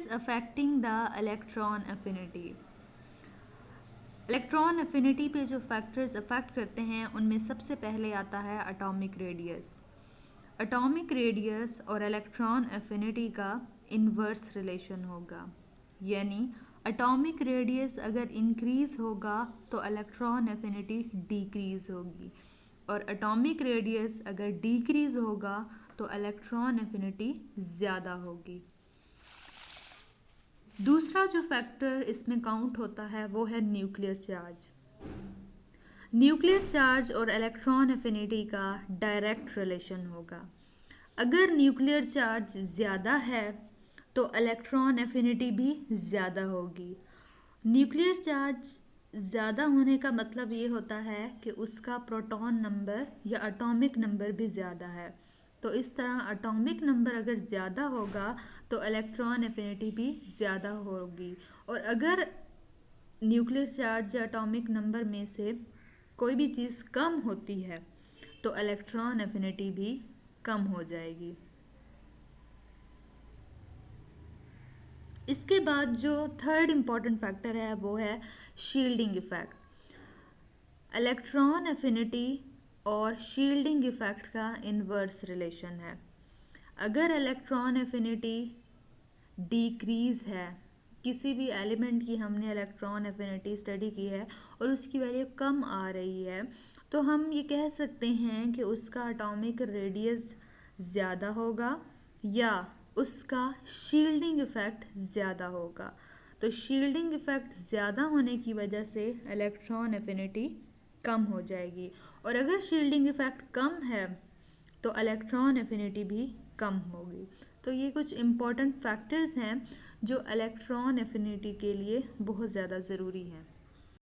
Affecting the electron affinity. Electron affinity पे जो factors affect करते हैं उनमें सबसे पहले आता है एटॉमिक रेडियस। एटॉमिक रेडियस और इलेक्ट्रॉन एफिनिटी का इन्वर्स रिलेशन होगा, यानी एटॉमिक रेडियस अगर इंक्रीज होगा तो इलेक्ट्रॉन एफिनिटी डिक्रीज होगी, और एटॉमिक रेडियस अगर डिक्रीज होगा तो इलेक्ट्रॉन एफिनिटी ज़्यादा होगी। दूसरा जो फैक्टर इसमें काउंट होता है वो है न्यूक्लियर चार्ज। न्यूक्लियर चार्ज और इलेक्ट्रॉन एफिनिटी का डायरेक्ट रिलेशन होगा। अगर न्यूक्लियर चार्ज ज़्यादा है तो इलेक्ट्रॉन एफिनिटी भी ज़्यादा होगी। न्यूक्लियर चार्ज ज़्यादा होने का मतलब ये होता है कि उसका प्रोटॉन नंबर या एटॉमिक नंबर भी ज़्यादा है। तो इस तरह एटॉमिक नंबर अगर ज़्यादा होगा तो इलेक्ट्रॉन एफिनिटी भी ज़्यादा होगी, और अगर न्यूक्लियर चार्ज या एटॉमिक नंबर में से कोई भी चीज़ कम होती है तो इलेक्ट्रॉन एफिनिटी भी कम हो जाएगी। इसके बाद जो थर्ड इम्पॉर्टेंट फैक्टर है वो है शील्डिंग इफ़ेक्ट। इलेक्ट्रॉन एफिनिटी और शील्डिंग इफ़ेक्ट का इन्वर्स रिलेशन है। अगर इलेक्ट्रॉन एफिनिटी डिक्रीज़ है, किसी भी एलिमेंट की हमने इलेक्ट्रॉन एफिनिटी स्टडी की है और उसकी वैल्यू कम आ रही है, तो हम ये कह सकते हैं कि उसका एटॉमिक रेडियस ज़्यादा होगा या उसका शील्डिंग इफ़ेक्ट ज़्यादा होगा। तो शील्डिंग इफ़ेक्ट ज़्यादा होने की वजह से इलेक्ट्रॉन एफिनिटी कम हो जाएगी, और अगर शील्डिंग इफ़ेक्ट कम है तो इलेक्ट्रॉन एफिनिटी भी कम होगी। तो ये कुछ इम्पॉर्टेंट फैक्टर्स हैं जो इलेक्ट्रॉन एफिनिटी के लिए बहुत ज़्यादा ज़रूरी हैं।